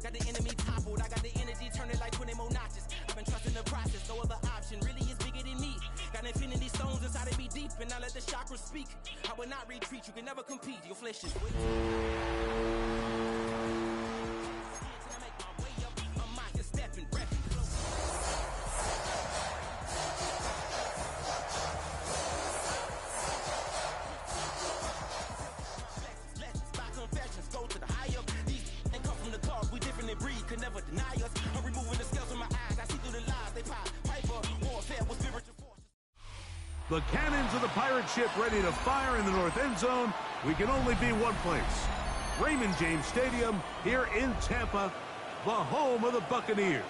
Got the enemy toppled, I got the energy turning like 20 more notches. I've been trusting the process, no other option really is bigger than me. Got infinity stones inside of me deep, and I let the chakras speak. I will not retreat, you can never compete, your flesh is way could never deny us. I'm removing the scales from my eyes. I see through the lies they pop. Piper, warfare with spiritual forces. The cannons of the pirate ship ready to fire in the north end zone. We can only be one place. Raymond James Stadium here in Tampa, the home of the Buccaneers.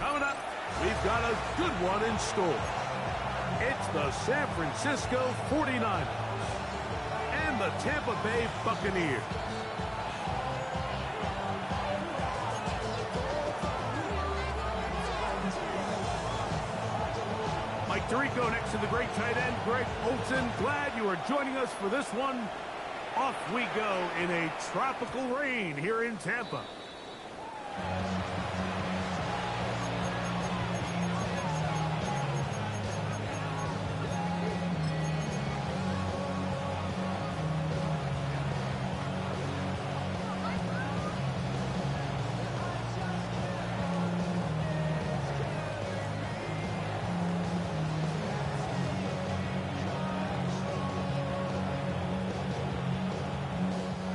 Coming up, we've got a good one in store. It's the San Francisco 49ers and the Tampa Bay Buccaneers. Mike Tirico next to the great tight end, Greg Olsen. Glad you are joining us for this one. Off we go in a tropical rain here in Tampa.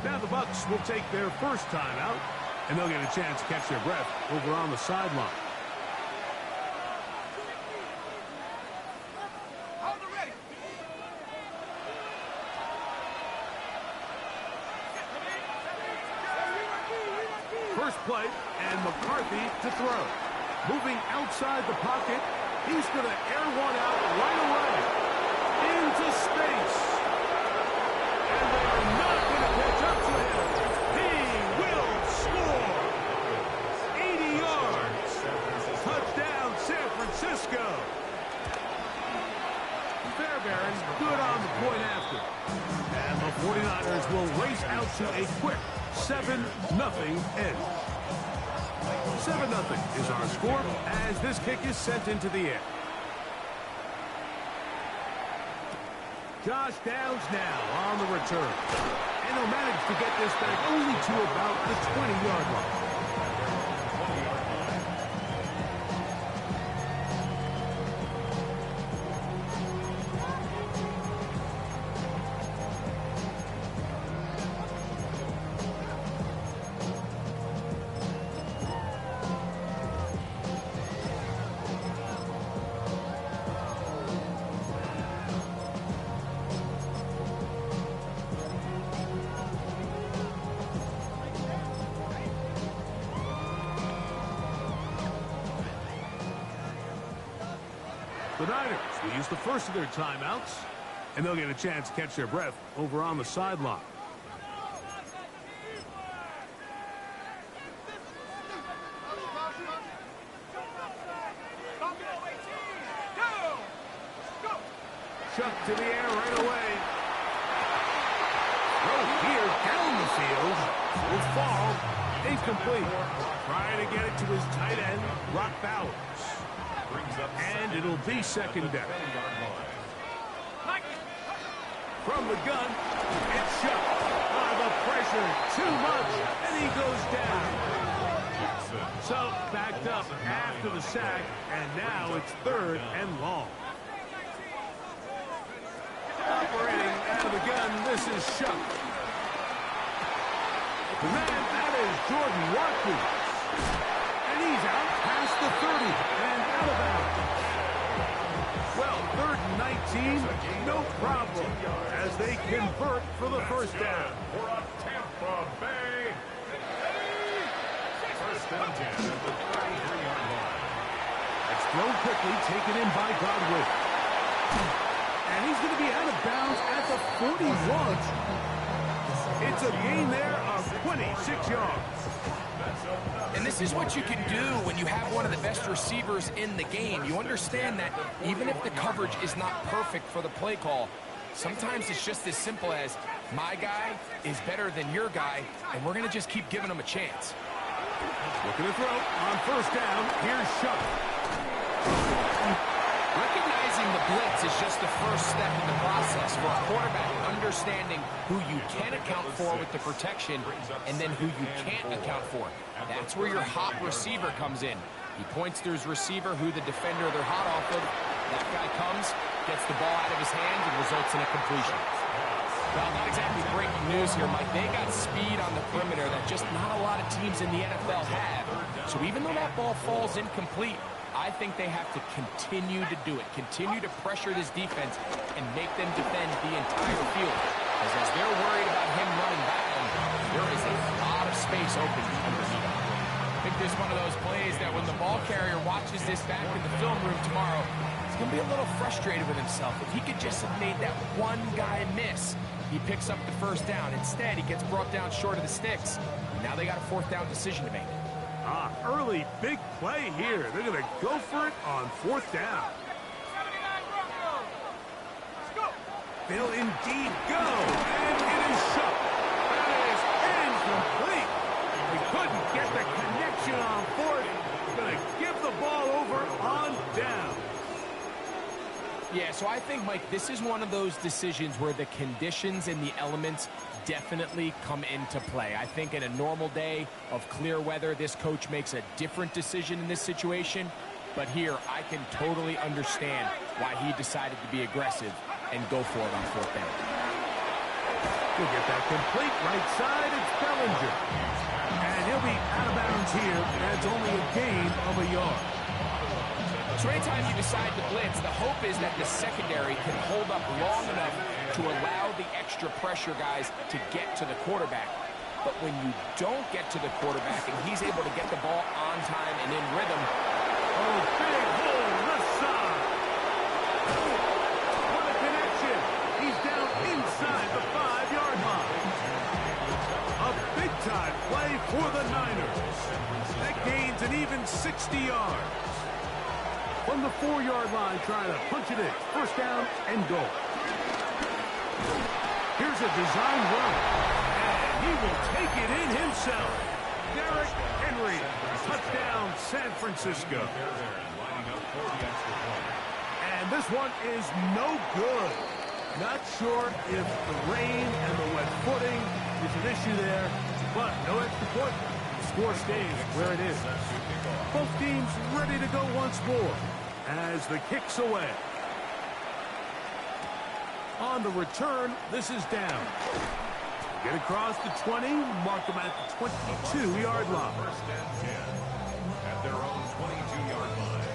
Now the Bucs will take their first time out, and they'll get a chance to catch their breath over on the sideline. First play, and McCarthy to throw. Moving outside the pocket, he's going to air one out right away. Into space. And they're not going to catch up to him. He will score. 80 yards. Touchdown, San Francisco. Fairbairn good on the point after. And the 49ers will race out to a quick 7-0 end. 7-0 is our score as this kick is sent into the air. Josh Downs now on the return. And he'll manage to get this back only to about the 20-yard line. The Niners will use the first of their timeouts, and they'll get a chance to catch their breath over on the sideline. Chuck to the air right away. Throw here down the field. Will fall. Incomplete. Trying to get it to his tight end, Brock Bowers. And it'll be second down. From the gun, it's Chuck. The pressure, too much, and he goes down. So, backed up after the sack, and now it's 3rd and long. Operating out of the gun, this is Chuck. The man, that is Jordan Watkins. And he's out past the 30 and out of bounds. Well, 3rd and 19, no problem as they convert for the first down. For a Tampa Bay. First and 10 at the 33-yard line. It's thrown quickly, taken in by Godwin. And he's going to be out of bounds at the 41. It's a gain there of 26 yards. And this is what you can do when you have one of the best receivers in the game. You understand that even if the coverage is not perfect for the play call, sometimes it's just as simple as my guy is better than your guy, and we're going to just keep giving him a chance. Looking to throw on first down. Here's Shuck. Recognizing the blitz is just the first step in the process for a quarterback, understanding who you can account for with the protection and then who you can't account for. That's where your hot receiver comes in. He points to his receiver, who the defender they're hot off of. That guy comes, gets the ball out of his hands, and results in a completion. Well, not exactly breaking news here, Mike. They got speed on the perimeter that just not a lot of teams in the NFL have. So even though that ball falls incomplete, I think they have to continue to do it, continue to pressure this defense and make them defend the entire field. Because as they're worried about him running back, there is a lot of space open underneath. I think this is one of those plays that when the ball carrier watches this back in the film room tomorrow, he's going to be a little frustrated with himself. If he could just have made that one guy miss, he picks up the first down. Instead, he gets brought down short of the sticks. Now they got a fourth down decision to make. Early big play here. They're going to go for it on fourth down. They'll indeed go. And it is shut. That is incomplete. They couldn't get the connection on fourth. Going to give the ball over on down. Yeah, so I think, Mike, this is one of those decisions where the conditions and the elements definitely come into play. I think in a normal day of clear weather, this coach makes a different decision in this situation. But here, I can totally understand why he decided to be aggressive and go for it on fourth down. We'll get that complete right side. It's Bellinger. And he'll be out of bounds here. That's only a gain of a yard. So anytime you decide to blitz, the hope is that the secondary can hold up long enough to allow the extra pressure guys to get to the quarterback. But when you don't get to the quarterback and he's able to get the ball on time and in rhythm. Oh, big hole left side. What a connection. He's down inside the 5-yard line. A big-time play for the Niners. That gains an even 60 yards. From the 4-yard line, trying to punch it in. First down and goal. Here's a design run. And he will take it in himself. Derrick Henry. Touchdown, San Francisco. And this one is no good. Not sure if the rain and the wet footing is an issue there, but no extra point. The score stays where it is. Both teams ready to go once more as the kick's away. On the return, this is down. Get across the 20, mark them at the 22-yard line. First and 10 at their own 22-yard line.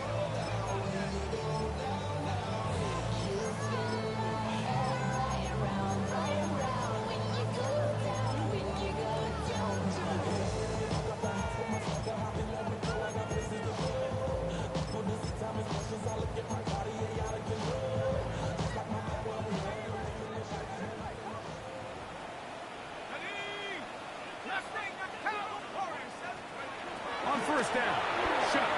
On first down, shot.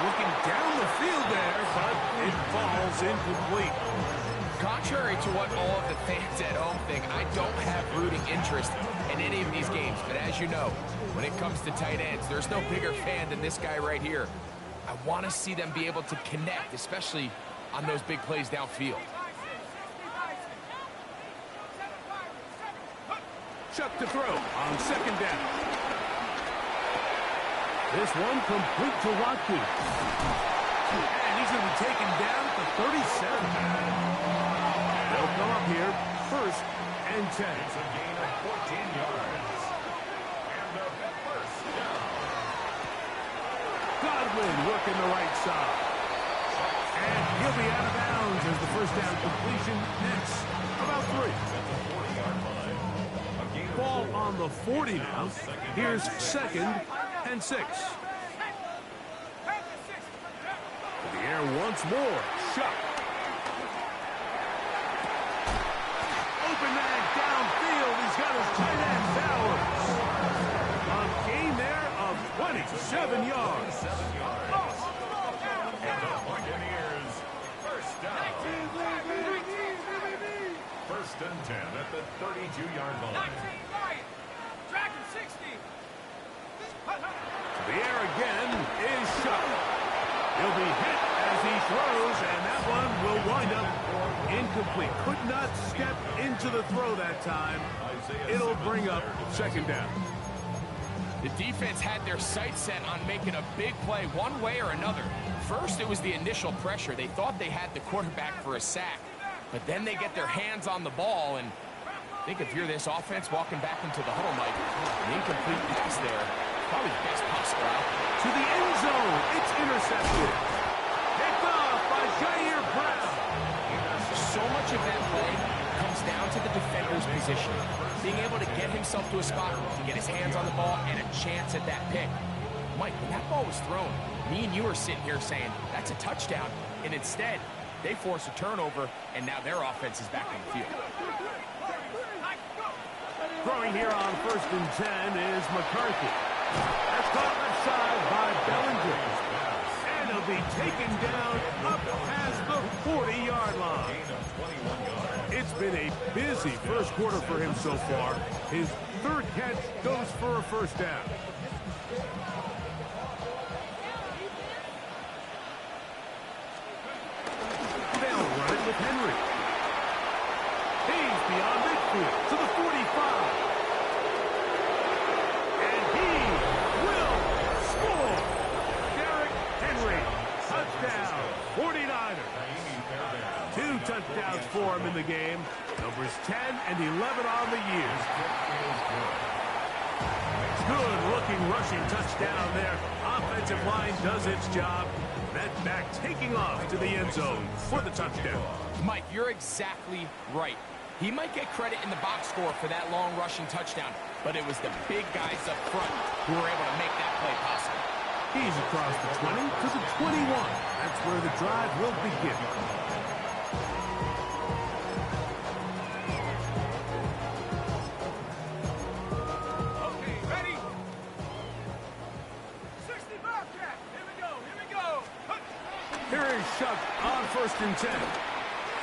Looking down the field there, but it falls incomplete. Contrary to what all of the fans at home think, I don't have rooting interest in any of these games. But as you know, when it comes to tight ends, there's no bigger fan than this guy right here. I want to see them be able to connect, especially on those big plays downfield. Chuck to throw on second down. This one complete to Watkins. And he's going to be taken down at the 37. They'll come up here, first and 10. It's a gain of 14 yards. And a first down. Godwin working the right side. And he'll be out of bounds as the first down completion next. About 3. Ball on the 40 now. Here's second and 6. In the air once more. Shot. Open man downfield. He's got his tight end Bowers. A gain there of 27 yards. And the Buccaneers, first down. First and 10 at the 32-yard line. 19, Ryan. Tracking 60. again is shot. He'll be hit as he throws, and that one will wind up incomplete. Could not step into the throw that time. It'll bring up second down. The defense had their sights set on making a big play one way or another. First, it was the initial pressure. They thought they had the quarterback for a sack. But then they get their hands on the ball, and I think if you're this offense walking back into the huddle, Mike, an incomplete pass there, probably the best possible outcome. To the end zone, it's intercepted. Picked off by Jair Brown. So much of that play comes down to the defender's position. Being able to get himself to a spot to get his hands on the ball and a chance at that pick. Mike, when that ball was thrown, me and you are sitting here saying, that's a touchdown, and instead, they force a turnover, and now their offense is back on the field. Throwing here on 1st and 10 is McCarthy. That's caught left side by Bellinger. And he'll be taken down up past the 40-yard line. It's been a busy first quarter for him so far. His third catch goes for a first down. They'll run it with Henry. He's beyond midfield to the 45. And he will score. Derrick Henry, touchdown, 49ers. 2 touchdowns for him in the game. Numbers 10 and 11 on the year. Good-looking rushing touchdown there. Offensive line does its job. That back taking off to the end zone for the touchdown. Mike, you're exactly right. He might get credit in the box score for that long rushing touchdown, but it was the big guys up front who were able to make that play possible. He's across the 20 to the 21. That's where the drive will begin. Okay, ready? 60 Bobcat. Here we go. Here we go. Here is Shuck on 1st and 10.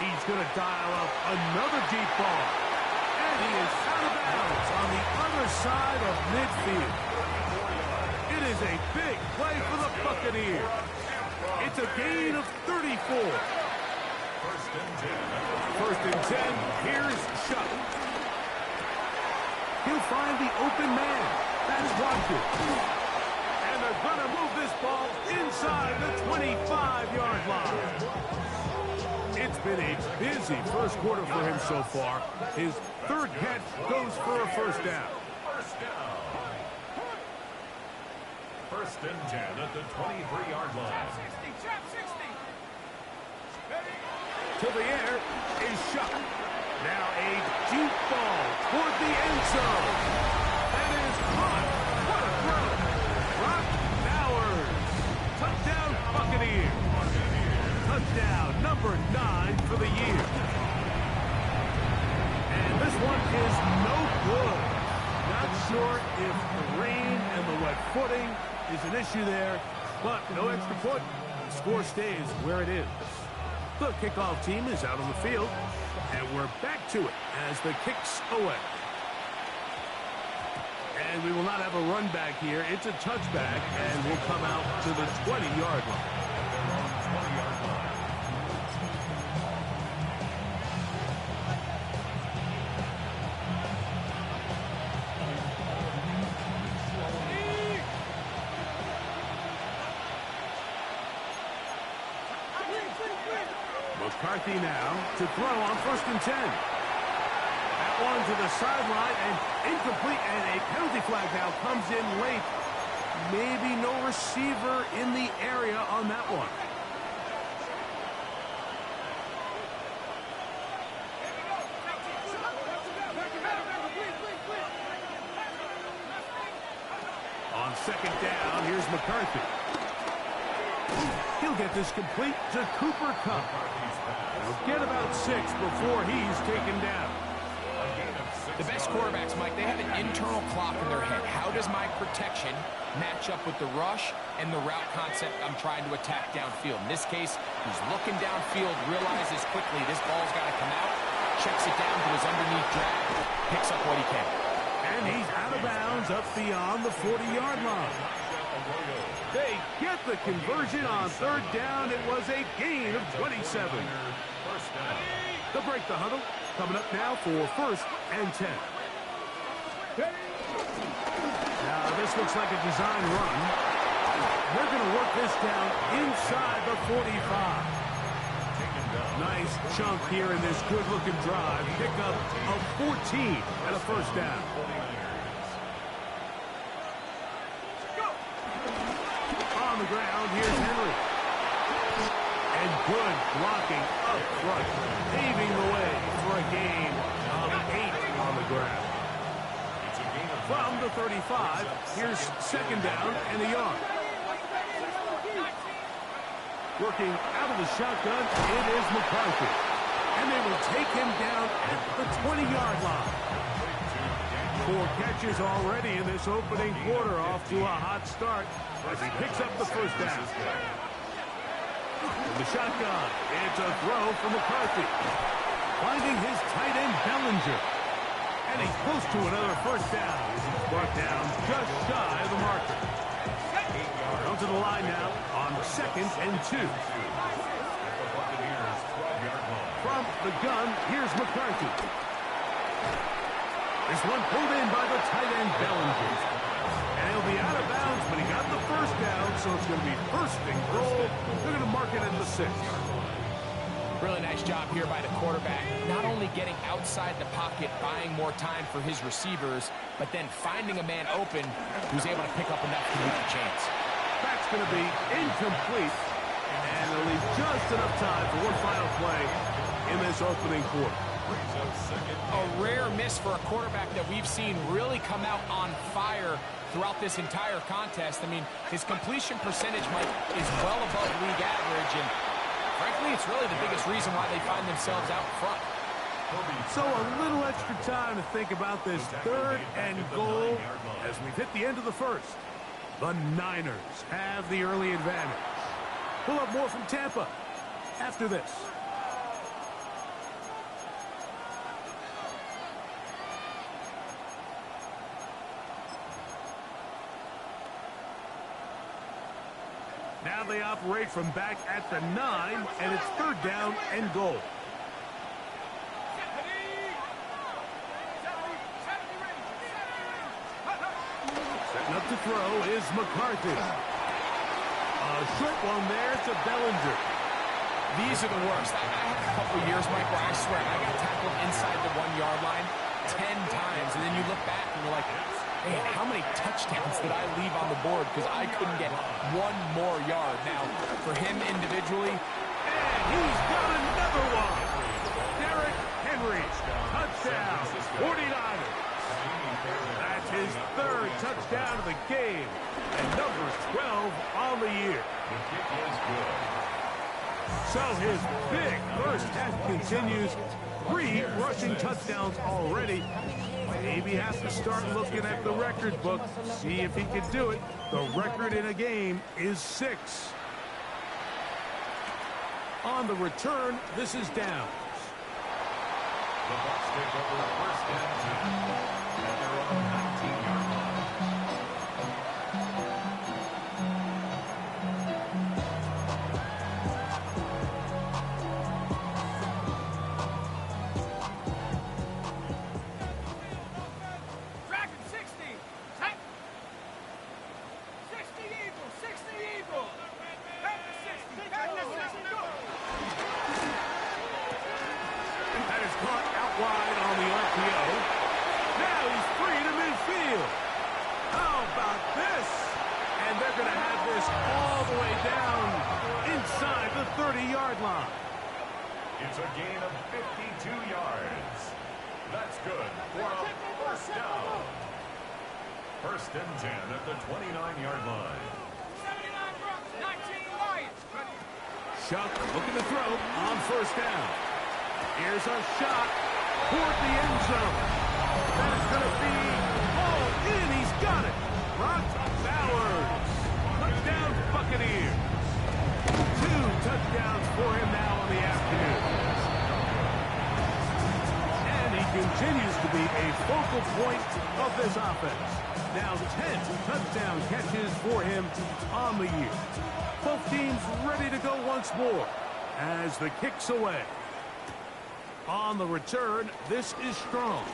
He's going to dial up another deep ball. And he is out of bounds on the other side of midfield. It is a big play for the Buccaneers. It's a gain of 34. 1st and 10. Here's Shuck. He'll find the open man. That's Watkins. And they're going to move this ball inside the 25-yard line. It's been a busy first quarter for him so far. His third catch goes for a first down. First and 10 at the 23-yard line. 60. To the air is Shuck. Now a deep ball toward the end zone. That is caught. What a throw. Brock Bowers. Touchdown Buccaneers. Touchdown number 9 for the year. And this one is no good. Not sure if the rain and the wet footing is an issue there, but no extra point. The score stays where it is. The kickoff team is out on the field, and we're back to it as the kick's away. And we will not have a run back here. It's a touchback, and we'll come out to the 20-yard line. McCarthy now to throw on 1st and 10. That one to the sideline and incomplete, and a penalty flag now comes in late. Maybe no receiver in the area on that one. On 2nd down, here's McCarthy. He'll get this complete to Cooper Kupp. He'll get about 6 before he's taken down. The best quarterbacks, Mike, they have an internal clock in their head. How does my protection match up with the rush and the route concept I'm trying to attack downfield? In this case, he's looking downfield, realizes quickly this ball's got to come out, checks it down to his underneath drag, picks up what he can. And he's out of bounds up beyond the 40-yard line. They get the conversion on third down. It was a gain of 27. They'll break the huddle. Coming up now for 1st and 10. Now, this looks like a design run. They're going to work this down inside the 45. Nice chunk here in this good-looking drive. Pickup of 14 and a 1st down. On the ground, here's Henry. And good blocking up front, paving the way for a gain of 8 on the ground. From the 35, here's 2nd down and a yard. Working out of the shotgun, it is McCarthy. And they will take him down at the 20-yard line. 4 catches already in this opening quarter, off to a hot start as he picks up the 1st down. The shotgun, it's a throw from McCarthy. Finding his tight end, Bellinger. And he's close to another 1st down as he's brought down just shy of the marker. Down to the line now on 2nd and 2. From the gun, here's McCarthy. This one pulled in by the tight end, Bellinger. And he'll be out of bounds, but he got the 1st down, so it's going to be 1st and goal. They're going to mark it at the 6. Really nice job here by the quarterback, not only getting outside the pocket, buying more time for his receivers, but then finding a man open who's able to pick up enough to meet the chance. That's going to be incomplete, and they'll leave just enough time for one final play in this opening quarter. A rare miss for a quarterback that we've seen really come out on fire throughout this entire contest. I mean, his completion percentage, Mike, is well above league average, and frankly, it's really the biggest reason why they find themselves out front. So a little extra time to think about this 3rd and goal as we've hit the end of the 1st. The Niners have the early advantage. We'll have more from Tampa after this. Now they operate from back at the 9, and it's 3rd down and goal. Setting up to throw is McCarthy. A short one there to Bellinger. These are the worst. I had a couple of years, Mike, where I swear I got tackled inside the 1-yard line 10 times, and then you look back and you're like, man, how many touchdowns did I leave on the board because I couldn't get one more yard? Now, for him individually, and he's got another one. Derrick Henry, touchdown, 49ers. That's his 3rd touchdown of the game, and number 12 on the year. So his big first half continues. 3 rushing touchdowns already. Maybe has to start looking at the record book, see if he can do it. The record in a game is 6. On the return, this is Downs. The Bucs take over 1st and 10 at their own 19-yard line. It's a gain of 52 yards. That's good for a 1st down. 1st and 10 at the 29-yard line. 19 Lions. Shuck looking to throw on 1st down. Here's a shot toward the end zone. That is going to be all in. He's got it. Brock Bowers. Touchdown Buccaneers. 2 touchdowns for him now on the afternoon. And he continues to be a focal point of this offense. Now 10 touchdown catches for him on the year. Both teams ready to go once more as the kick's away. On the return, this is strong.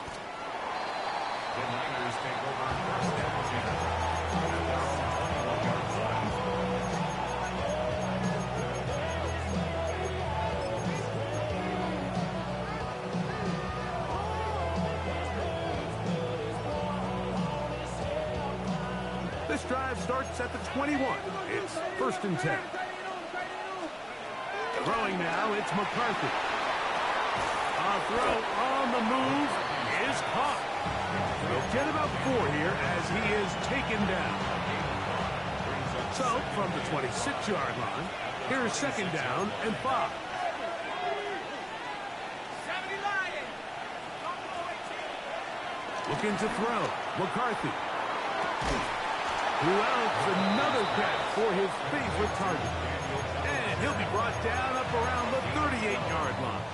The Niners take over first and 10 at their own 21-yard line. This drive starts at the 21. It's first and 10. Throwing now, it's McCarthy. A throw on the move is caught. He'll get about 4 here as he is taken down. So, from the 26-yard line, here's second down and 5. Looking to throw. McCarthy. Who else? Another catch for his favorite target. And he'll be brought down up around the 38-yard line.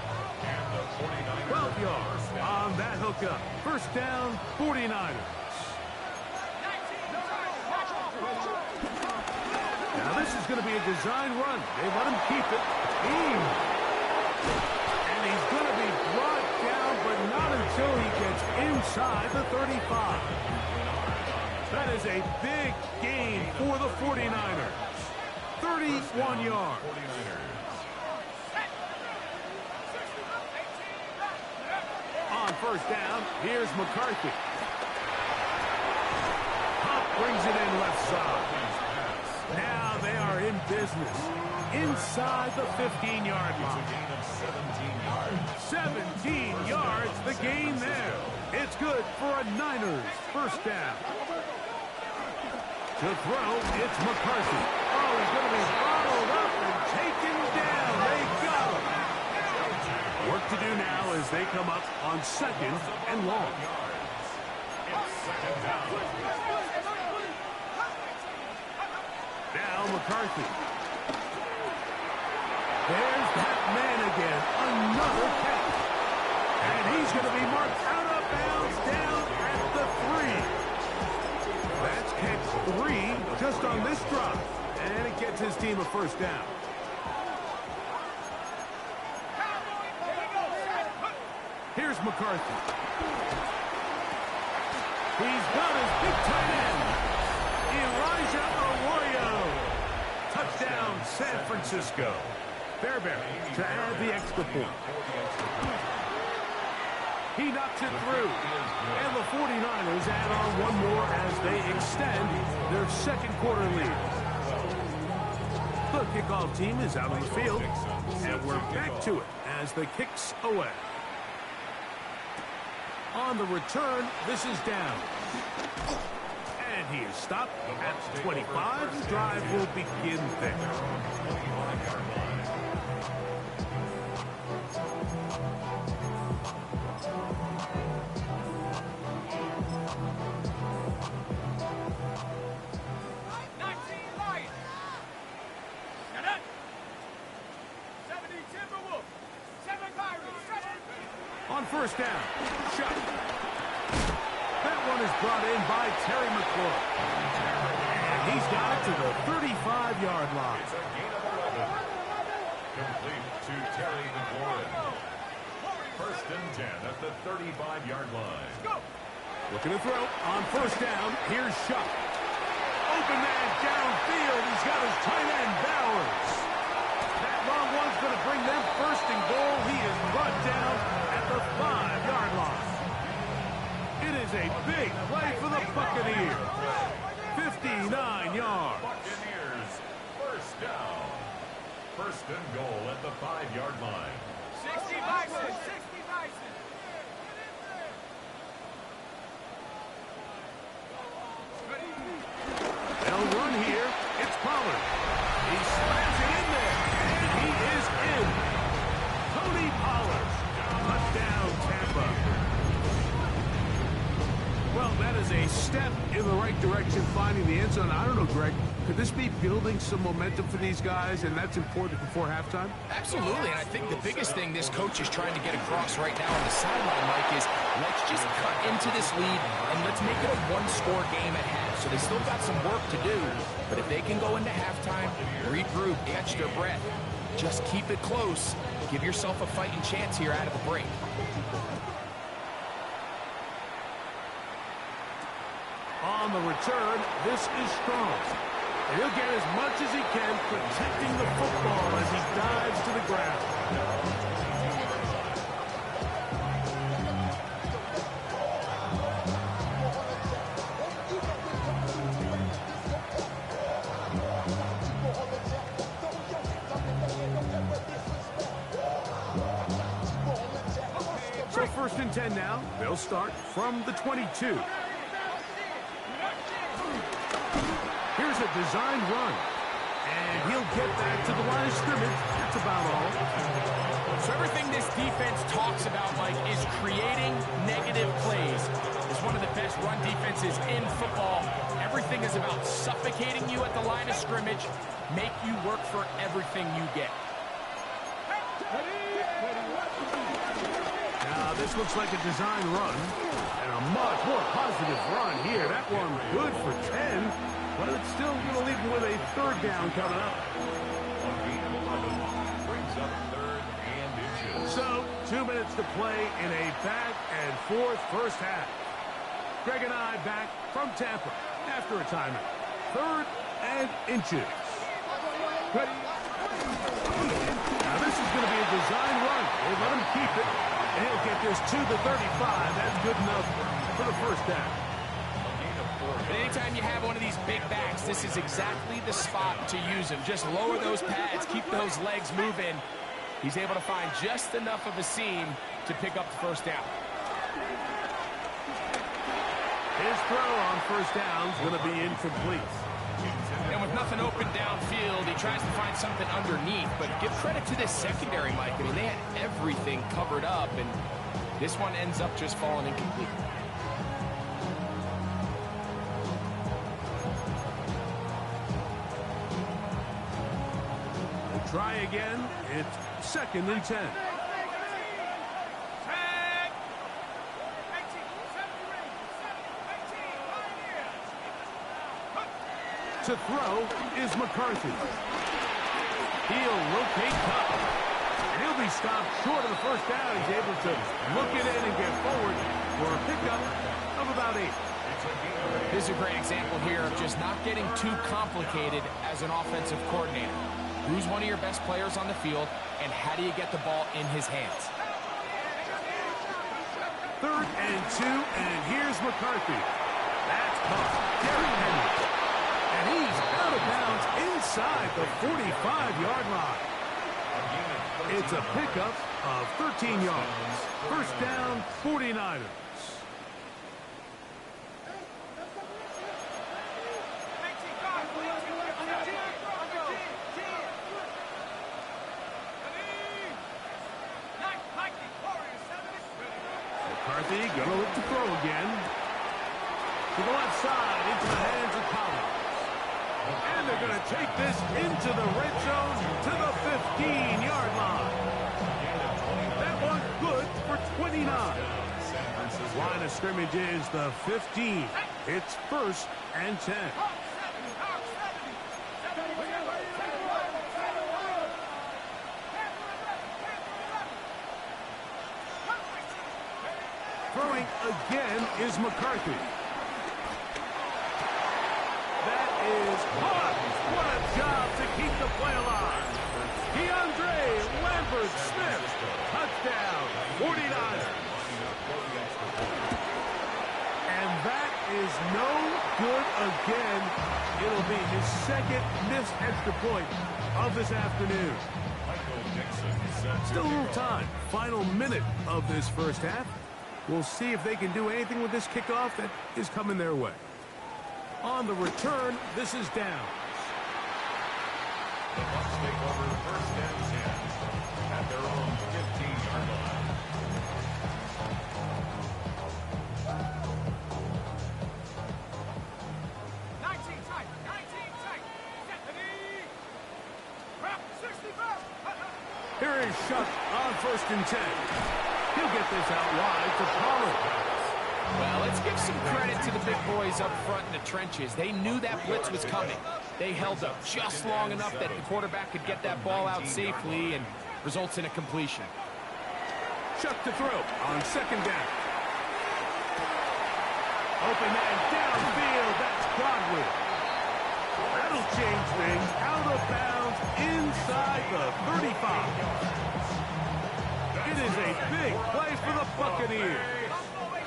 12 yards on that hookup. First down, 49ers. Now this is going to be a design run. They let him keep it. And he's going to be brought down, but not until he gets inside the 35. That is a big gain for the 49ers. 31 yards. On first down, here's McCarthy. Hunt brings it in left side. Now they are in business. Inside the 15-yard line. 17 yards, the gain there. It's good for a Niners first down. To throw, it's McCarthy. Oh, he's going to be followed up and taken down. They got him. Work to do now as they come up on second and long. Now McCarthy. There's that man again. Another catch. And he's going to be marked out of bounds down at the 3. That's catch 3 just on this drive. And it gets his team a first down. Here's McCarthy. He's got his big tight end. Elijah Arroyo. Touchdown, San Francisco. Fairbairn to add the extra point. He knocks it through. And the 49ers add on one more as they extend their second quarter lead. The kickoff team is out on the field. And we're back to it as the kick's away. On the return, this is down. And he is stopped at 25. The drive will begin there. On first down, shot. That one is brought in by Terry McLaurin. And he's got it to the 35-yard line. It's a gain of 11. Complete to Terry McLaurin. First and 10 at the 35-yard line. Looking to throw. On first down, here's Shot. Open man downfield. He's got his tight end, Bowers. That long one's going to bring them first and goal. He is brought down at the 5-yard line. It is a big play for the Buccaneers. 59 yards. Buccaneers, first down. First and goal at the 5-yard line. 60 Bison, 60 Bison. They'll run here. It's Pollard. He slams it in there. And he is in. Tony Pollard. Touchdown, Tampa. Well, that is a step in the right direction, finding the end zone. I don't know, Greg, could this be building some momentum for these guys, and that's important before halftime? Absolutely, and I think the biggest thing this coach is trying to get across right now on the sideline, Mike, is let's just cut into this lead, and let's make it a one-score game at half. So they still got some work to do, but if they can go into halftime, regroup, catch their breath, just keep it close, give yourself a fighting chance here out of the break. On the return, this is Strong. And he'll get as much as he can, protecting the football as he dives to the ground. So 1st and 10 now. They'll start from the 22. Here's a design run. And he'll get back to the line of scrimmage. That's about all. So everything this defense talks about, Mike, is creating negative plays. It's one of the best run defenses in football. Everything is about suffocating you at the line of scrimmage, make you work for everything you get. Now, this looks like a design run. And a much more positive run here. That one good for 10. But it's still going to leave him with a 3rd down coming up. So, 2 minutes to play in a back-and-forth first half. Greg and I back from Tampa after a timeout. 3rd and inches. Now, this is going to be a design run. They let him keep it, and he'll get this to the 35. That's good enough for the first down. But anytime you have one of these big backs, this is exactly the spot to use him. Just lower those pads, keep those legs moving. He's able to find just enough of a seam to pick up the first down. His throw on first down is going to be incomplete. And with nothing open downfield, he tries to find something underneath. But give credit to this secondary, Mike. I mean, they had everything covered up, and this one ends up just falling incomplete. Try again. It's 2nd and 10. To throw is McCarthy. He'll locate Cup. And he'll be stopped short of the first down. He's able to look it in and get forward for a pickup of about 8. This is a great example here of just not getting too complicated as an offensive coordinator. Who's one of your best players on the field, and how do you get the ball in his hands? 3rd and 2, and here's McCarthy. That's caught. Derrick Henry. And he's out of bounds inside the 45-yard line. It's a pickup of 13 yards. First down, 49ers. McCarthy gonna look to throw again. To the left side, into the hands of Collins. And they're gonna take this into the red zone to the 15-yard line. That one good for 29. Line of scrimmage is the 15. It's 1st and 10. Throwing again is McCarthy. That is caught. What a job to keep the play alive. DeAndre Lambert-Smith. Touchdown, 49ers. And that is no good again. It'll be his 2nd missed extra point of this afternoon. Still a little time. Final minute of this first half. We'll see if they can do anything with this kickoff that is coming their way. On the return, this is down. The Bucs take over 1st and 10 at their own 15-yard line. Here is Shuck on 1st and 10. He'll get this out wide to Pollard. Well, let's give some credit to the big boys up front in the trenches. They knew that blitz was coming. They held up just long enough that the quarterback could get that ball out safely and results in a completion. Shuck to throw on 2nd down. Open man downfield. That's Godwin. That'll change things. Out of bounds inside the 35. It is a big play for the Buccaneers.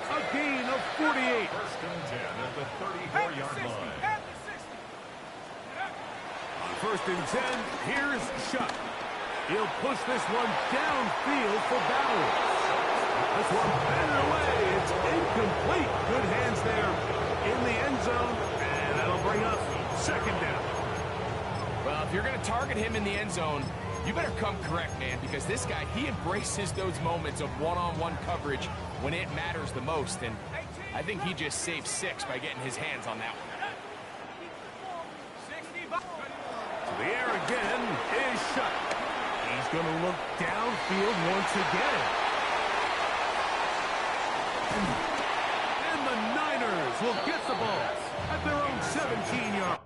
A gain of 48. 1st and 10 at the 34-yard line. On 1st and 10, here's Shuck. He'll push this one downfield for Bauer. This one batted away. It's incomplete. Good hands there in the end zone. And that'll bring up 2nd down. Well, if you're going to target him in the end zone, you better come correct, man, because this guy, he embraces those moments of one-on-one coverage when it matters the most, and I think he just saved 6 by getting his hands on that one. To the air again is Shuck. He's going to look downfield once again. And the Niners will get the ball at their own 17-yard.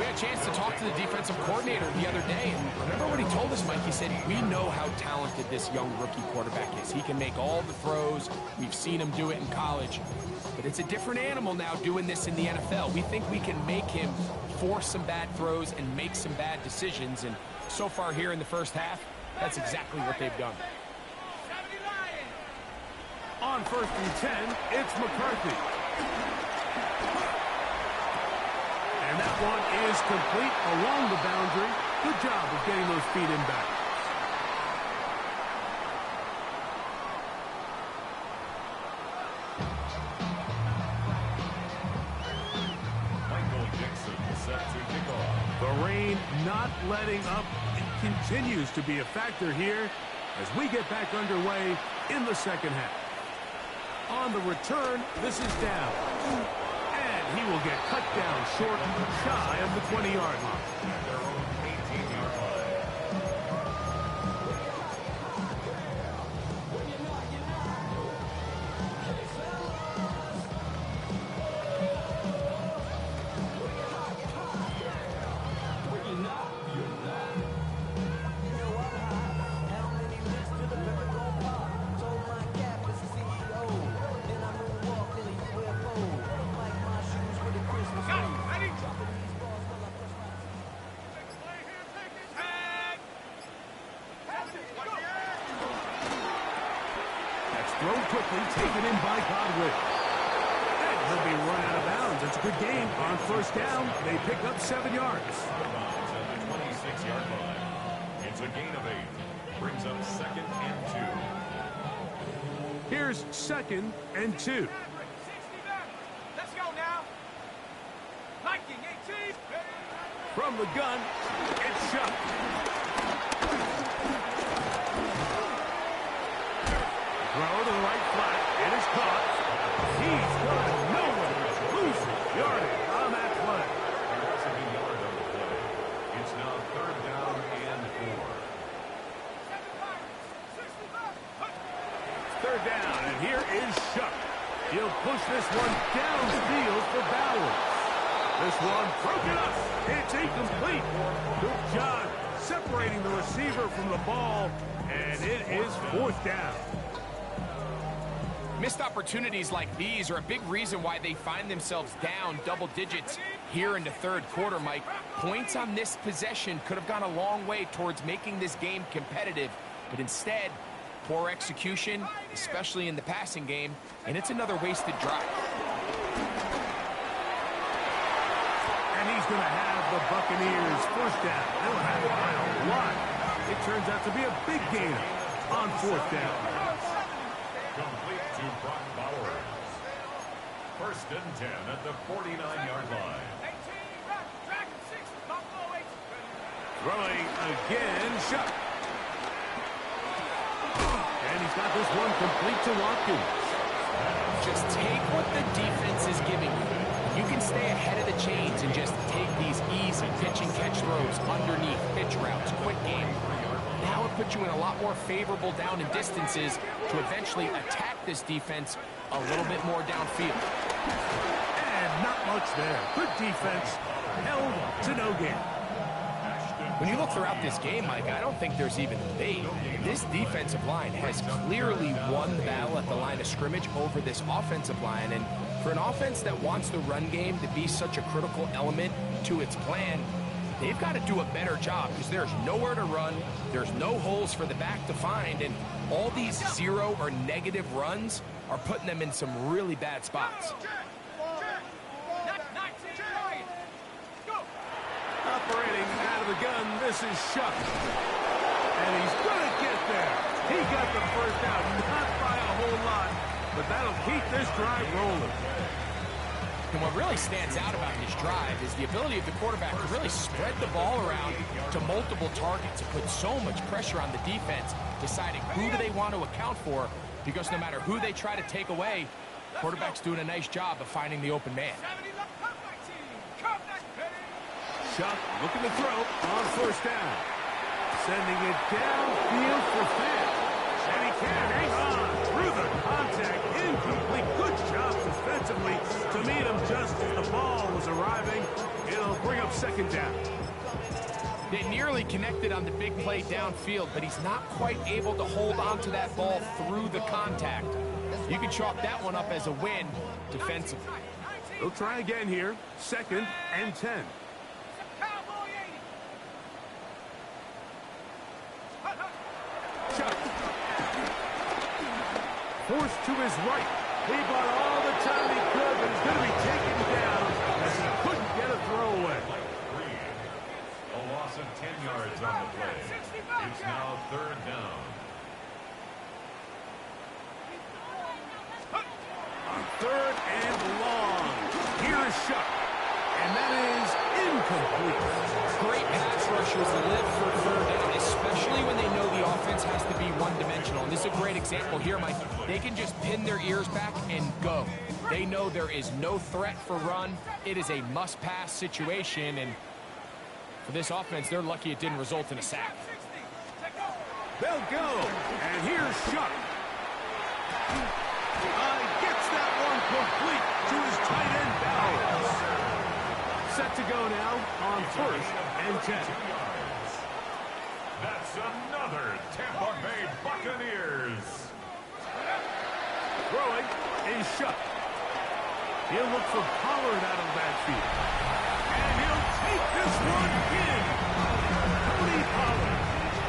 had a chance to talk to the defensive coordinator the other day, and remember what he told us, Mike? He said, we know how talented this young rookie quarterback is. He can make all the throws. We've seen him do it in college. But it's a different animal now doing this in the NFL. We think we can make him force some bad throws and make some bad decisions, and so far here in the first half, that's exactly what they've done. On 1st and 10, it's McCarthy. And that one is complete along the boundary. Good job of getting those feet in back. The rain not letting up. It continues to be a factor here as we get back underway in the second half. On the return, this is down. And he will get cut down short, shy of the 20-yard line. Their own 18-yard line. Thrown quickly, taken in by Godwin. And he'll be run out of bounds. It's a good game. On 1st down, they pick up 7 yards. At the 26-yard line. It's a gain of 8. Brings up 2nd and 2. Here's 2nd and 2. Let's go now. Viking 18. From the gun, it's shut. Throw to the right flat. It is caught. He's got nowhere. Loses yardage on that play. Losing a yard on the play. It's now 3rd down and 4. 3rd down, and here is Shuck. He'll push this one downfield for Bowers. This one broken up. It's incomplete. Good job separating the receiver from the ball, and it is 4th down. Missed opportunities like these are a big reason why they find themselves down double digits here in the 3rd quarter, Mike. Points on this possession could have gone a long way towards making this game competitive, but instead, poor execution, especially in the passing game, and it's another wasted drive. And he's going to have the Buccaneers 1st down. They'll have it by a lot. It turns out to be a big gain on 4th down. Complete to Brock Bowers. 1st and 10 at the 49-yard line. Throwing again, Shuck. And he's got this one complete to Watkins. Just take what the defense is giving you. You can stay ahead of the chains and just take these easy pitch and catch throws underneath, pitch routes, quick game. Now it puts you in a lot more favorable down and distances to eventually attack this defense a little bit more downfield. And not much there. Good defense. Held to no gain. When you look throughout this game, Mike, I don't think there's even a debate. This defensive line has clearly won the battle at the line of scrimmage over this offensive line. And for an offense that wants the run game to be such a critical element to its plan, they've got to do a better job because there's nowhere to run, there's no holes for the back to find, and all these 0 or negative runs are putting them in some really bad spots. Operating out of the gun, this is Shuck. And he's going to get there. He got the 1st out, not by a whole lot, but that'll keep this drive rolling. And what really stands out about this drive is the ability of the quarterback to really spread the ball around to multiple targets and put so much pressure on the defense, deciding who do they want to account for, because no matter who they try to take away, quarterback's doing a nice job of finding the open man. Shuck looking to throw on 1st down. Sending it downfield for Fant. And he can't hang on through the contact. Incomplete. Good job defensively to meet him just as the ball was arriving. It'll bring up second down. They nearly connected on the big play downfield, but he's not quite able to hold on to that ball through the contact. You can chalk that one up as a win defensively. They'll try again here. 2nd and 10. Shot. Forced to his right. He bought all the time he could, but he's going to be taken down as he couldn't get a throwaway. A loss of 10 yards on the play. It's now 3rd down. On 3rd and long. Here is Shuck. And that is incomplete. Great pass rushers live for 3rd down, especially when they know the offense has to be one-dimensional. And this is a great example here, Mike. They can just pin their ears back and go. They know there is no threat for run. It is a must-pass situation, and for this offense, they're lucky it didn't result in a sack. They'll go. And here's Shuck. Gets that one complete to his tight end, Bowers. Set to go now on 1st and 10. That's another Tampa Bay Buccaneers. Throwing is Shuck. He'll look for Pollard out of the backfield. And he'll take this one in. Tony Pollard.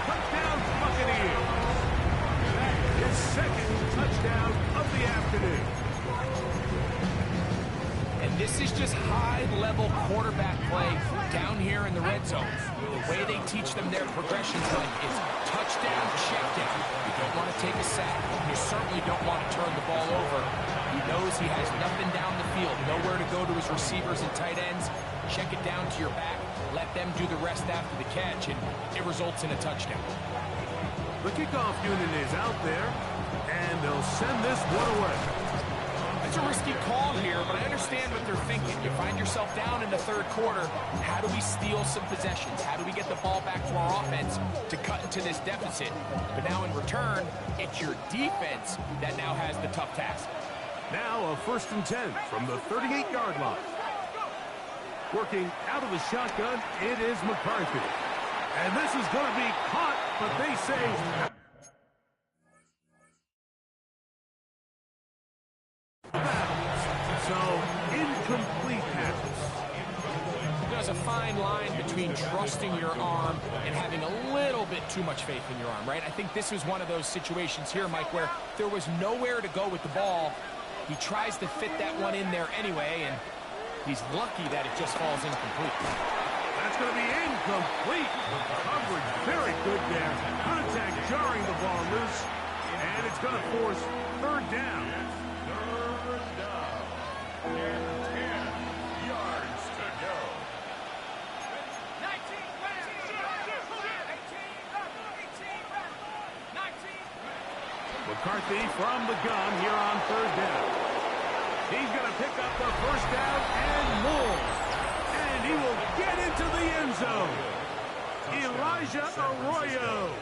Touchdown Buccaneers. His 2nd touchdown of the afternoon. And this is just high-level quarterback play down here in the red zone. The way they teach them their progressions, like it's touchdown, check down. You don't want to take a sack. You certainly don't want to turn the ball over. He knows he has nothing down the field, nowhere to go to his receivers and tight ends. Check it down to your back. Let them do the rest after the catch, and it results in a touchdown. The kickoff unit is out there, and they'll send this one away. It's a risky call here, but I understand what they're thinking. You find yourself down in the 3rd quarter. How do we steal some possessions? How do we get the ball back to our offense to cut into this deficit? But now in return, it's your defense that now has the tough task. Now a 1st and 10 from the 38-yard line. Working out of the shotgun, it is McCarthy. And this is going to be caught, but they say... So, incomplete passes. There's a fine line between trusting your arm and having a little bit too much faith in your arm, right? I think this was one of those situations here, Mike, where there was nowhere to go with the ball. He tries to fit that one in there anyway, and he's lucky that it just falls incomplete. That's going to be incomplete. Coverage very good there. Contact jarring the ball loose, and it's going to force 3rd down. And 10 yards to go. McCarthy from the gun here on 3rd down. He's going to pick up the 1st down and more. And he will get into the end zone. Elijah Arroyo.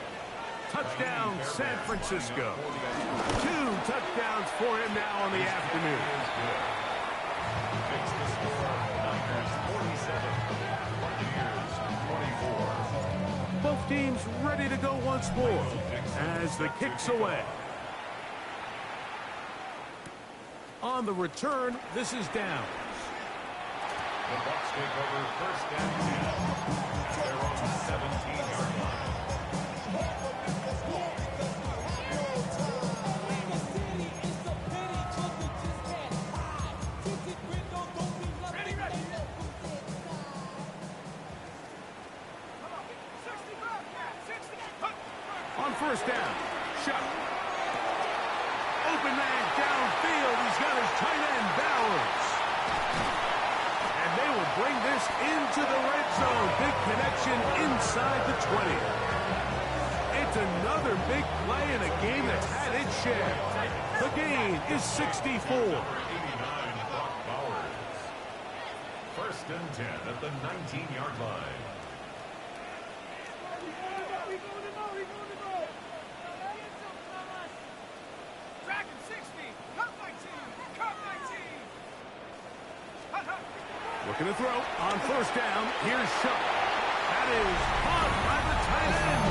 Touchdown, San Francisco. 2 touchdowns for him now on the afternoon. Both teams ready to go once more as the kick's away. On the return, this is Downs. The Bucs take over 1st and 10. They're on the 17-yard line. On 1st down, Shuck. Open man downfield. He's got his tight end, Bowers. And they will bring this into the red zone. Big connection inside the 20. It's another big play in a game that's had its share. The gain is 64. 1st and 10 at the 19-yard line. Looking to throw on first down. Here's Shuck. That is caught by the tight end.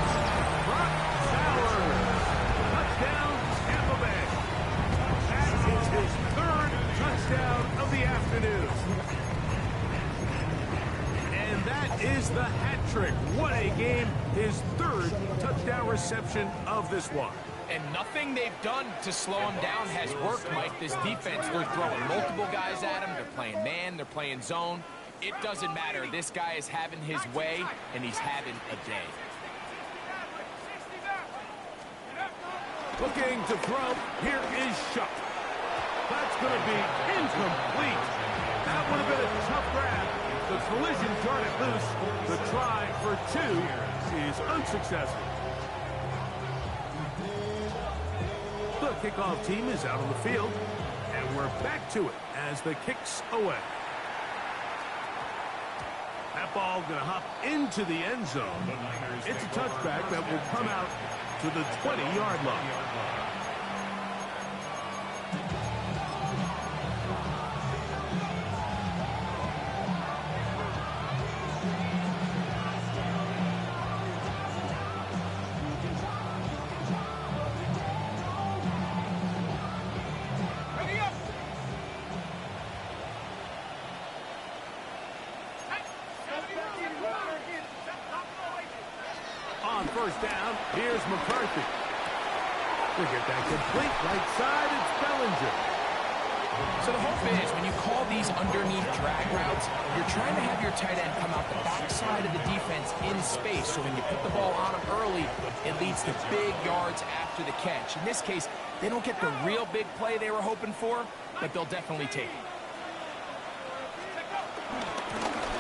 Brock Bowers. Touchdown, Tampa Bay. That is his third touchdown of the afternoon. And that is the hat trick. What a game. His third touchdown reception of this one. And nothing they've done to slow him down has worked, Mike. This defense, they're throwing multiple guys at him. They're playing man, they're playing zone. It doesn't matter. This guy is having his way, and he's having a day. Looking to throw. Here is Shuck. That's going to be incomplete. That would have been a tough grab. The collision turned it loose. The try for two is unsuccessful. The kickoff team is out on the field, and we're back to it as the kick's away. That ball going to hop into the end zone. It's a touchback that will come out to the 20-yard line. On first down, here's McCarthy. They get that complete right side, it's Bellinger. So the hope is when you call these underneath drag routes, you're trying to have your tight end come out the backside of the defense in space. So when you put the ball on him early, it leads to big yards after the catch. In this case, they don't get the real big play they were hoping for, but they'll definitely take it.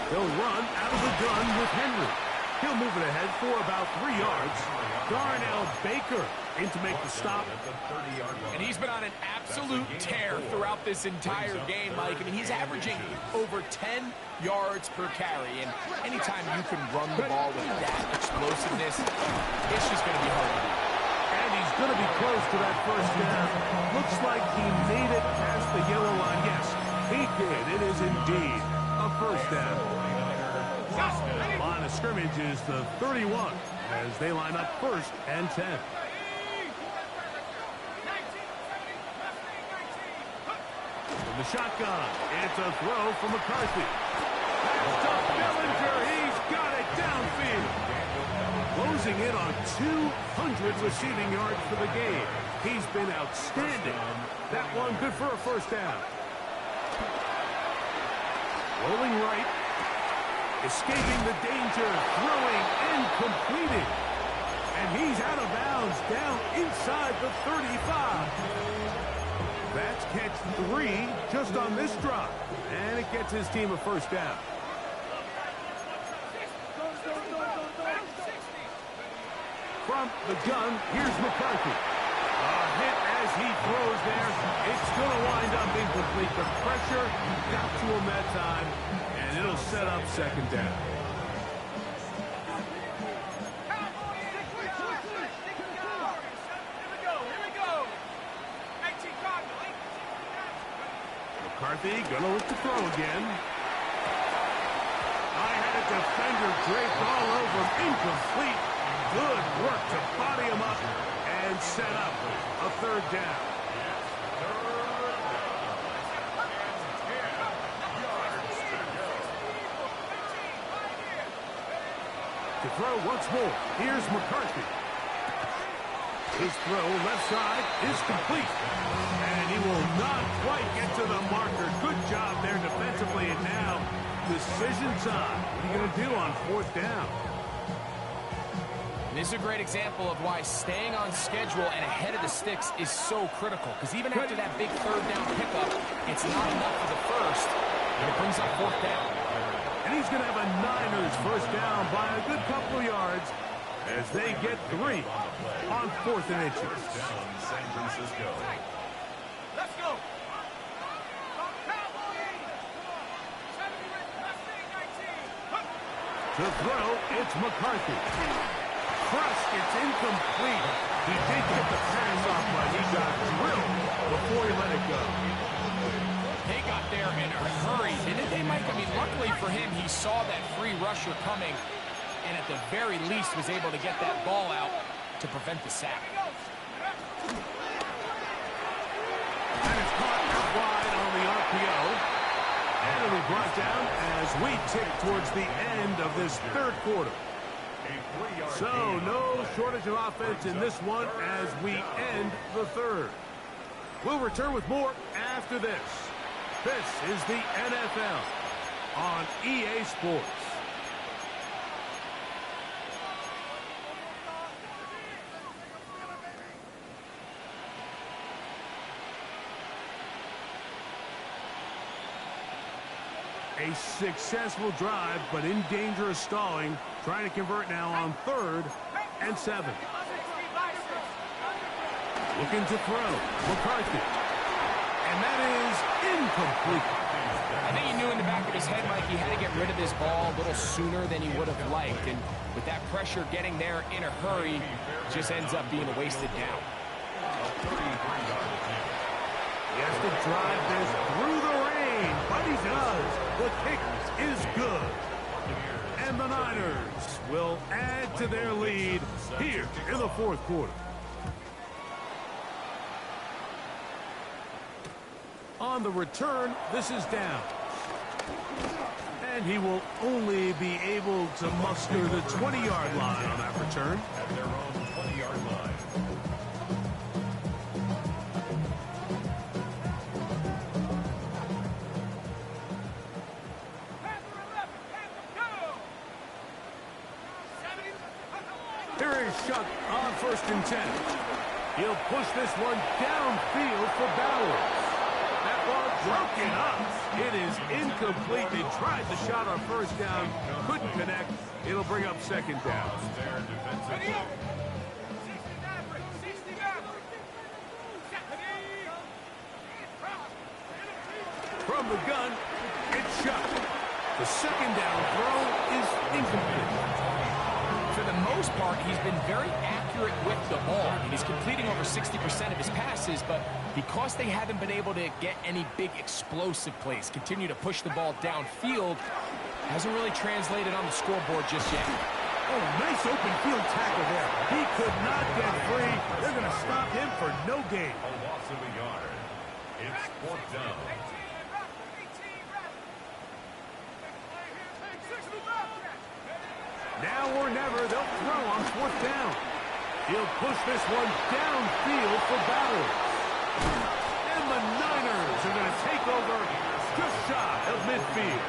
They'll run out of the gun with Henry. He'll move it ahead for about 3 yards. Darnell Baker in to make the stop. And he's been on an absolute tear throughout this entire game, Mike. I mean, he's averaging over 10 yards per carry. And anytime you can run the ball with that explosiveness, it's just going to be hard to do. And he's going to be close to that first down. Looks like he made it past the yellow line. Yes, he did. It is indeed a first down. Line of scrimmage is the 31 as they line up first and 10. From the shotgun, it's a throw from McCarthy. That's to Bellinger. He's got it downfield. Closing in on 200 receiving yards for the game. He's been outstanding. That one good for a first down. Rolling right. Escaping the danger, throwing and completing. And he's out of bounds down inside the 35. That's catch 3 just on this drop. And it gets his team a first down. From the gun, here's McCarthy. A hit as he throws there. It's going to wind up incomplete. The pressure got to him that time. And it'll set up second down. McCarthy gonna look to throw again. I had a defender draped all over him. Incomplete. Good work to body him up and set up a third down. To throw once more. Here's McCarthy. His throw left side is complete. And he will not quite get to the marker. Good job there defensively. And now decision time. What are you going to do on fourth down? This is a great example of why staying on schedule and ahead of the sticks is so critical. Because even after that big third down pickup, it's not enough for the first. And it brings up fourth down. And he's going to have a Niners first down by a good couple of yards as they get 3 on 4th and inches. San Francisco. Let's go. To throw, it's McCarthy. Crushed, it's incomplete. He did get the pass off, but he got drilled before he let it go. They got there in a hurry. hurry. Luckily for him, he saw that free rusher coming, and at the very least was able to get that ball out to prevent the sack. And it's caught out wide on the RPO. And it'll be brought down as we tick towards the end of this third quarter. So, no shortage of offense in this one as we end the third. We'll return with more after this. This is the NFL on EA Sports. A successful drive, but in danger of stalling. Trying to convert now on 3rd and 7. Looking to throw. McCarthy. And that is incomplete. I think he knew in the back of his head, Mike, he had to get rid of this ball a little sooner than he would have liked. And with that pressure getting there in a hurry, just ends up being a wasted down. He has to drive this through the rain, but he does. The kick is good. And the Niners will add to their lead here in the fourth quarter. On the return, this is down. And he will only be able to muster the 20-yard line on that return. At their own 20-yard line. Here is Shuck on 1st and 10. He'll push this one downfield for Bowers. That ball broken up. It is incomplete. They tried the shot on 1st down. Couldn't connect. It'll bring up 2nd down. From the gun, it's Shuck. The 2nd down throw is incomplete. For the most part, he's been very accurate with the ball. I mean, he's completing over 60% of his passes, but because they haven't been able to get any big explosive plays, continue to push the ball downfield, hasn't really translated on the scoreboard just yet. Oh, nice open field tackle there. He could not get free. They're going to stop him for no gain. A loss of a yard. It's 4th down. Now or never, they'll throw on 4th down. He'll push this one downfield for Bowers. And the Niners are going to take over just shy of midfield.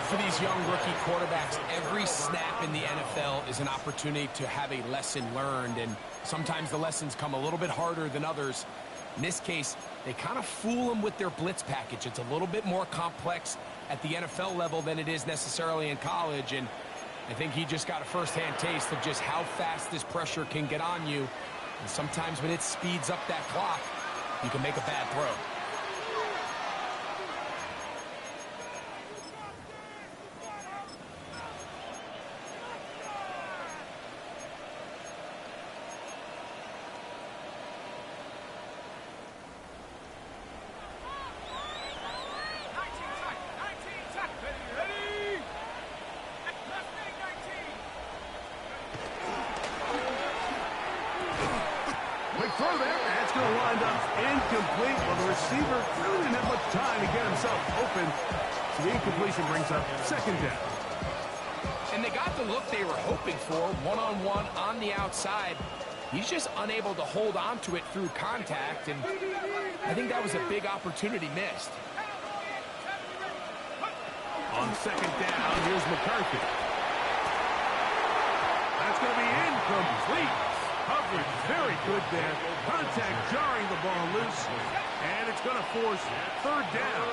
For these young rookie quarterbacks, every snap in the NFL is an opportunity to have a lesson learned, and sometimes the lessons come a little bit harder than others. In this case, they kind of fool them with their blitz package. It's a little bit more complex at the NFL level than it is necessarily in college, and I think he just got a first-hand taste of just how fast this pressure can get on you. And sometimes when it speeds up that clock, you can make a bad throw. Throw there, that's going to wind up incomplete. Well, the receiver really didn't have much time to get himself open. So the incompletion brings up 2nd down. And they got the look they were hoping for, one-on-one on the outside. He's just unable to hold on to it through contact, and I think that was a big opportunity missed. On 2nd down, here's McCarthy. That's going to be incomplete. Coverage very good there. Contact jarring the ball loose. And it's going to force 3rd down.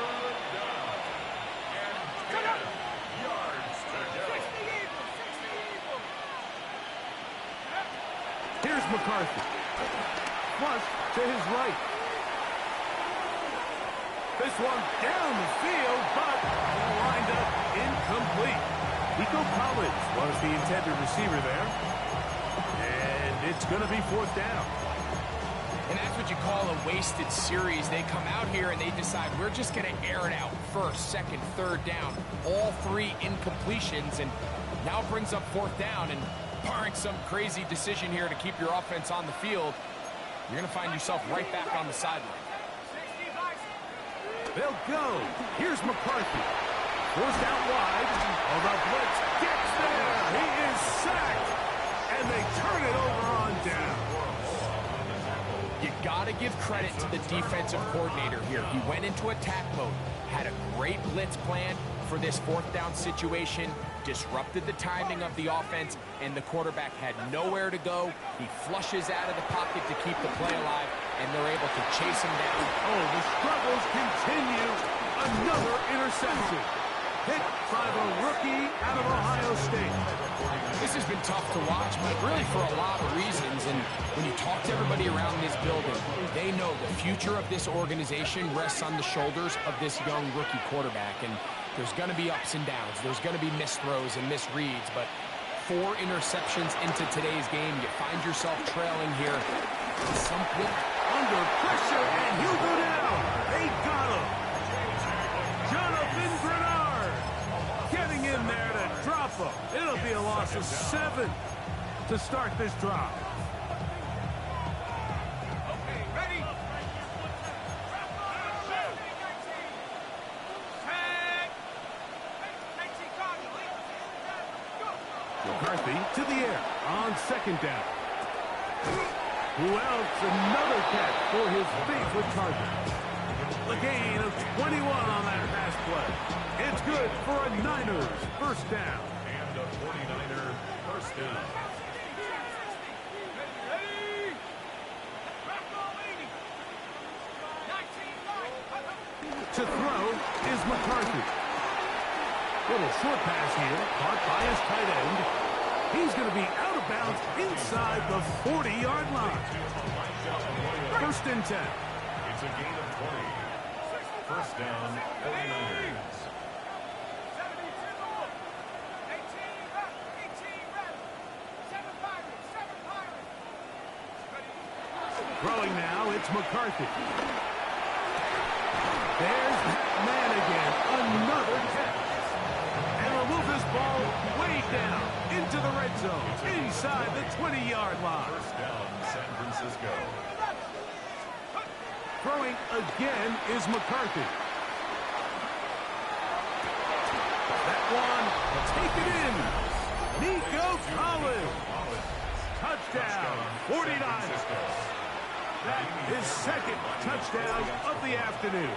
Here's McCarthy. Flush to his right. This one down the field, but lined up incomplete. Nico Collins was the intended receiver there. And it's going to be 4th down. And that's what you call a wasted series. They come out here and they decide we're just going to air it out. First, second, third down. All three incompletions, and now brings up fourth down. And barring some crazy decision here to keep your offense on the field, you're going to find yourself right back on the sideline. They'll go. Here's McCarthy. Forced out wide. Oh, the blitz gets there. He is sacked. And they turn it over on down. You got to give credit to the defensive coordinator here. He went into attack mode, had a great blitz plan for this fourth down situation, disrupted the timing of the offense, and the quarterback had nowhere to go. He flushes out of the pocket to keep the play alive, and they're able to chase him down. Oh, the struggles continue. Another interception. Hit by the rookie out of Ohio State. This has been tough to watch, but really for a lot of reasons. And when you talk to everybody around this building, they know the future of this organization rests on the shoulders of this young rookie quarterback. And there's going to be ups and downs. There's going to be missed throws and misreads. But 4 interceptions into today's game, you find yourself trailing here. Something under pressure, and he'll go down. They got him. Jonathan Grenard getting in there to drop him. It'll be a loss of 7 to start this drive. Okay, ready? McCarthy to the air on second down. Who else? Another catch for his favorite target. The gain of 21 on that pass play. It's good for a Niners first down. And a 49er first down. To throw is McCarthy. Little short pass here, caught by his tight end. He's going to be out of bounds inside the 40-yard line. First and 10. It's a gain of 20. First down, 49ers. Throwing now, it's McCarthy. There's man again, another catch. And will move this ball way down into the red zone, inside the 20-yard line. First down, San Francisco. Throwing again is McCarthy. That one, take it in. Nico Collins. Touchdown, 49ers. That is second touchdown of the afternoon.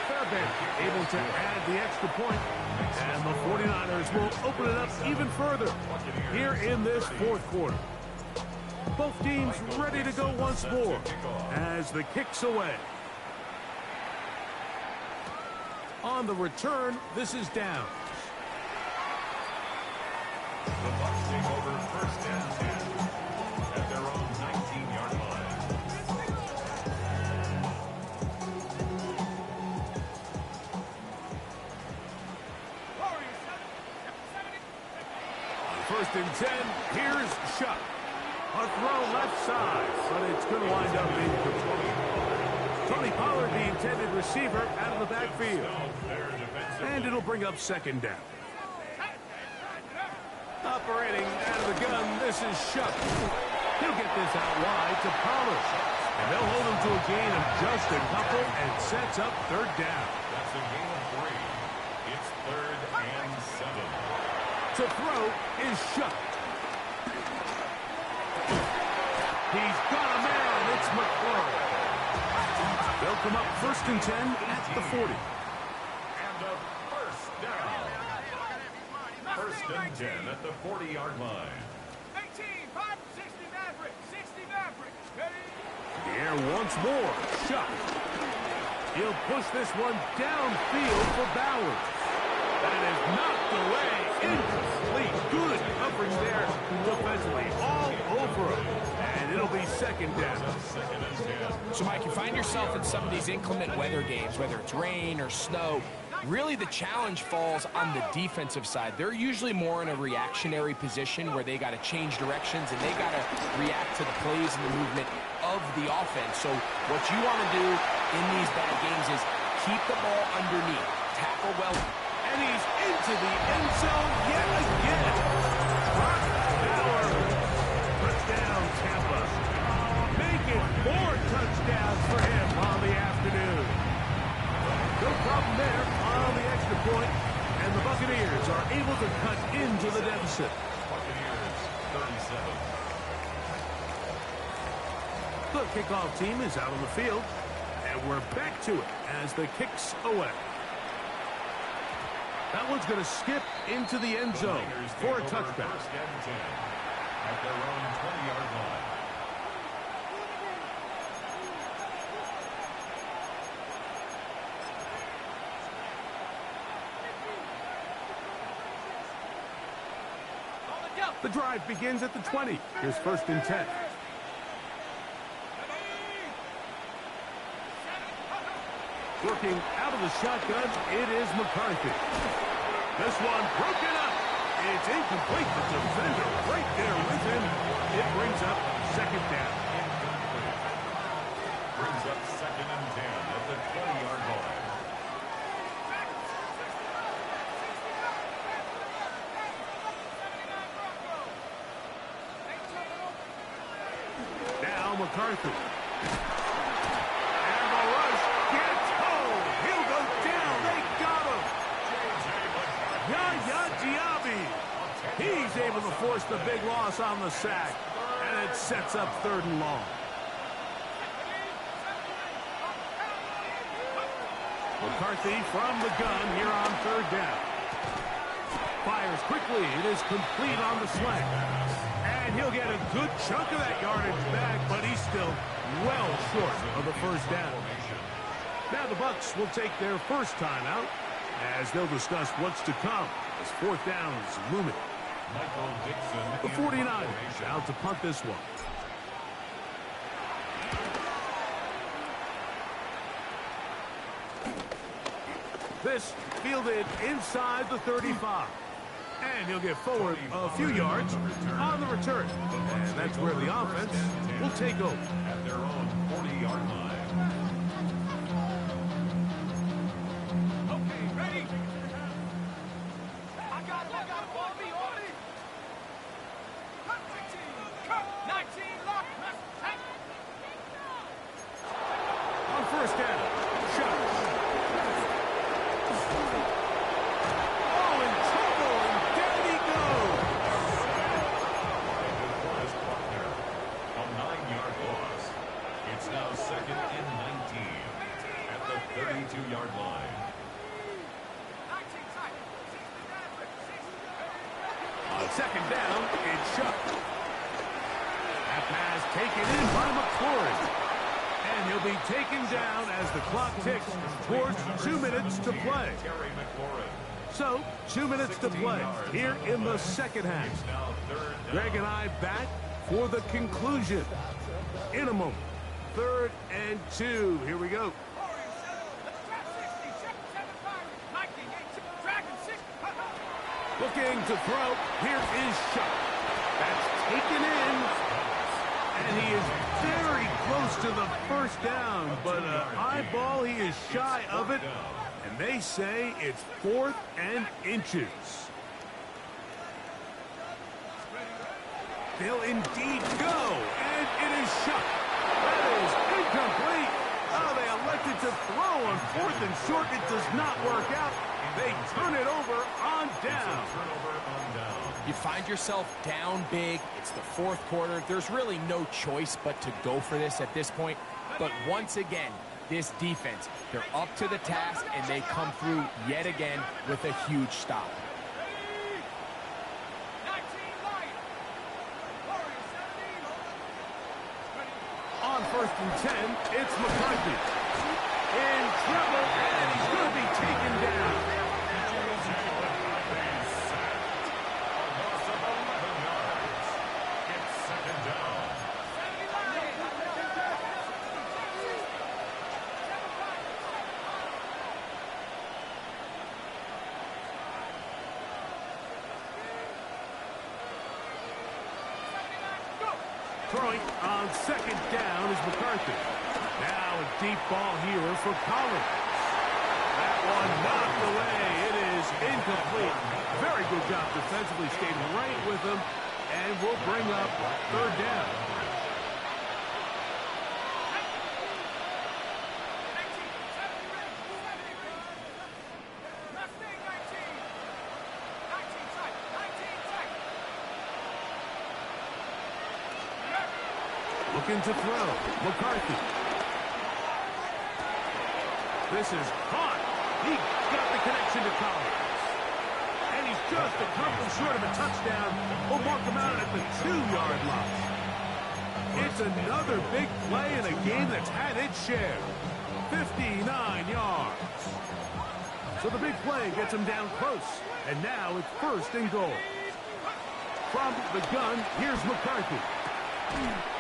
Fairbank able to add the extra point, and the 49ers will open it up even further here in this fourth quarter. Both teams ready to go once more as the kick's away. On the return, this is down. The Bucs take over first and 10 at their own 19-yard line. First and 10, here's Shuck. A throw left side, but it's going to wind up incomplete. Tony Pollard, the intended receiver, out of the backfield. And it'll bring up second down. Operating out of the gun, this is Shuck. He'll get this out wide to Pollard. And they'll hold him to a gain of just a couple and sets up third down. That's a gain of 3. It's third and 7. To throw is Shuck. He's got a man. It's McClure. They'll come up first and 10 at the 40. And a first down. First and 10 at the 40-yard line. 18, 5, 60 Maverick, 60 Maverick. Ready? The air once more. Shuck. He'll push this one downfield for Bowers. That is knocked away. Incomplete. Good coverage there defensively. All over him. And it'll be second down. Second and 10. So, Mike, you find yourself in some of these inclement weather games, whether it's rain or snow. Really, the challenge falls on the defensive side. They're usually more in a reactionary position where they got to change directions and they got to react to the plays and the movement of the offense. So what you want to do in these bad games is keep the ball underneath, tackle well. And he's into the end zone yet again. Power. Touchdown, Tampa. Making 4 touchdowns for him on the afternoon. No problem there on the extra point, and the Buccaneers are able to cut into the deficit. Buccaneers 37. The kickoff team is out on the field, and we're back to it as the kick's away. That one's going to skip into the end zone for a touchback. First and 10 at their own 20-yard line. The drive begins at the 20. Here's first and 10. Working out of the shotgun, it is McCarthy. This one broken up. It's incomplete. The defender right there with him. It brings up second down. Incomplete. Brings up second and 10 at the 20-yard line. Now McCarthy. And the rush gets home. He'll go down. They got him. Yaya Diaby. He's able to force the big loss on the sack. And it sets up 3rd and long. McCarthy from the gun here on 3rd down. Fires quickly. It is complete on the slant. And he'll get a good chunk of that yardage back, but he's still well short of the first down. Now the Bucs will take their first timeout as they'll discuss what's to come as 4th down is looming. Michael Dixon. The 49ers out to punt this one. This fielded inside the 35. And he'll get forward a few yards on the return. And that's where the offense will take over. At their own 40-yard line. Okay, ready? I got it. On me. 19, lock. On first down, shot. Oh, in trouble, and down he goes. A 9-yard loss. It's now second and 19 at the 32-yard line. On second down, it's shot. That pass taken in by McLaurin. And he'll be taken down as the clock ticks towards 2 minutes to play. Terry McLaurin. So, 2 minutes to play here in the second half. It's now 3rd down. Greg and I back for the conclusion in a moment. 3rd and 2. Here we go. Looking to throw. Here is shot. That's taken in. And he is very close to the first down. But an eyeball, he is shy of it. And they say it's 4th and inches. They'll indeed go. And it is shot. That is incomplete. Oh, they elected to throw on 4th and short. It does not work out. They turn it over on down. You find yourself down big. It's the 4th quarter. There's really no choice but to go for this at this point. But once again, this defense, they're up to the task, and they come through yet again with a huge stop. On 1st and 10, it's McCarthy. In trouble, and he's going to be taken down. Throwing on second down is McCarthy. Now a deep ball here for Collins. That one knocked away. It is incomplete. Very good job defensively, stayed right with him, and will bring up third down. Looking to throw. McCarthy. This is caught. He got the connection to Collins. And he's just a couple short of a touchdown. We'll mark him out at the 2-yard line. It's another big play in a game that's had its share. 59 yards. So the big play gets him down close. And now it's first and goal. From the gun, here's McCarthy.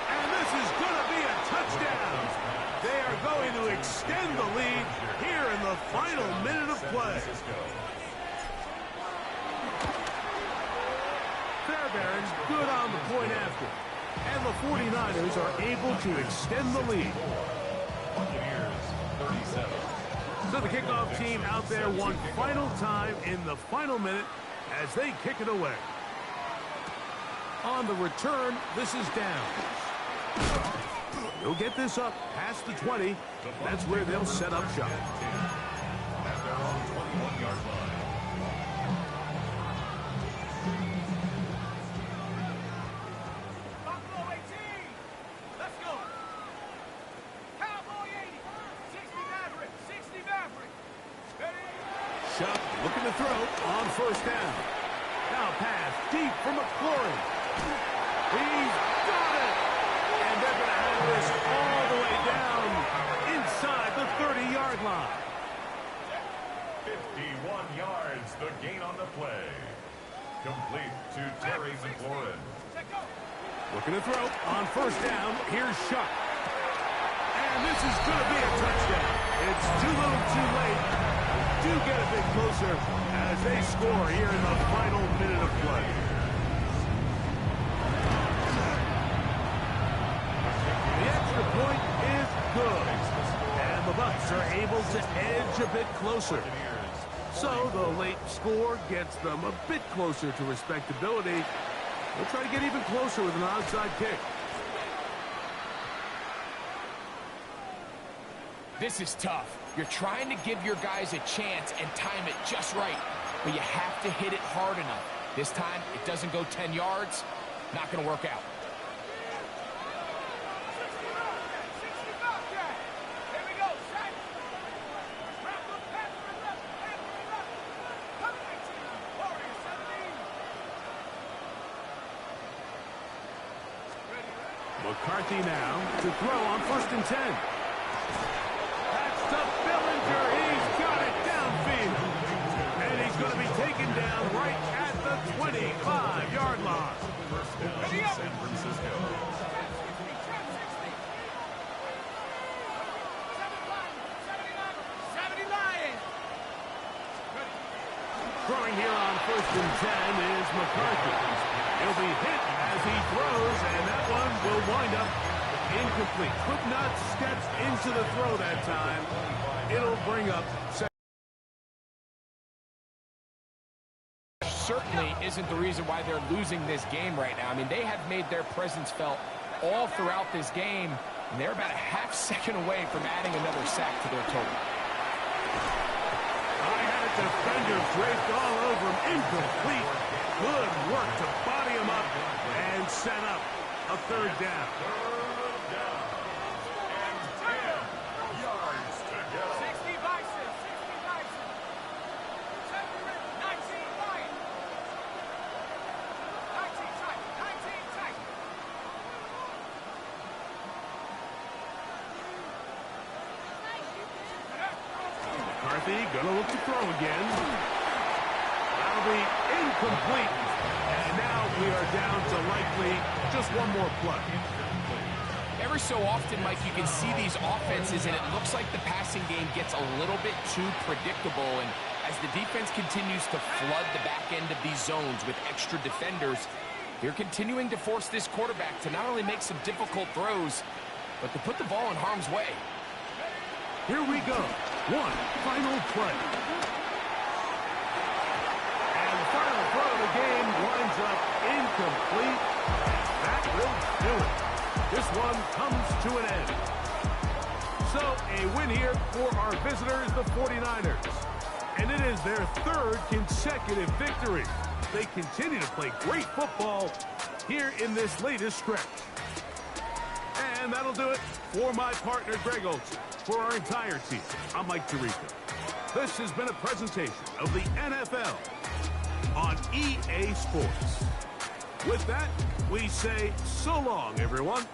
And this is going to be a touchdown. They are going to extend the lead here in the final minute of play. Fairbairn's good on the point after. And the 49ers are able to extend the lead. So the kickoff team out there one final time in the final minute as they kick it away. On the return, this is down. They'll get this up past the 20. That's where they'll set up shop. At their own 21-yard line. Buffalo 18. Let's go. Cowboy 80. 60 Maverick. 60 Maverick. Ready? Shuck looking to throw on first down. Now pass deep for McLaurin. He's got it. And they're going to have this all the way down inside the 30-yard line. 51 yards, the gain on the play. Complete to Terry McLaurin. Looking to throw on first down. Here's Shuck. And this is going to be a touchdown. It's too little too late. Do get a bit closer as they score here in the final minute of play. The extra point is good. And the Bucs are able to edge a bit closer. So the late score gets them a bit closer to respectability. They'll try to get even closer with an onside kick. This is tough. You're trying to give your guys a chance and time it just right, but you have to hit it hard enough. This time, it doesn't go 10 yards. Not going to work out. McCarthy now to throw on first and 10. That's to Billinger. He's got it downfield. And he's going to be taken down right at the 25-yard line. San Francisco. Throwing here on first and 10 is McCarthy. He'll be hit as he throws, and that one will wind up incomplete. Could not step into the throw that time. It'll bring up second. Certainly isn't the reason why they're losing this game right now. I mean, they have made their presence felt all throughout this game, and they're about a half second away from adding another sack to their total. I had a defender draped all over him. Incomplete. Good work to body him up and set up a third down. Third down. And 10 yards to go. 60 Bison. 60 Bison. 19 Lion. 19 tight. 19 tight. McCarthy gonna look to throw again. That'll be incomplete. And now we are down to likely just one more play. Every so often, Mike, you can see these offenses, and it looks like the passing game gets a little bit too predictable. And as the defense continues to flood the back end of these zones with extra defenders, You're continuing to force this quarterback to not only make some difficult throws, but to put the ball in harm's way. Here we go. One final play. And the final throw of the game winds up incomplete. That will do it. This one comes to an end. So a win here for our visitors, the 49ers. And it is their third consecutive victory. They continue to play great football here in this latest stretch. And that'll do it for my partner, Greg Olson. For our entire team, I'm Mike Tirico. This has been a presentation of the NFL on EA Sports. With that, we say so long, everyone.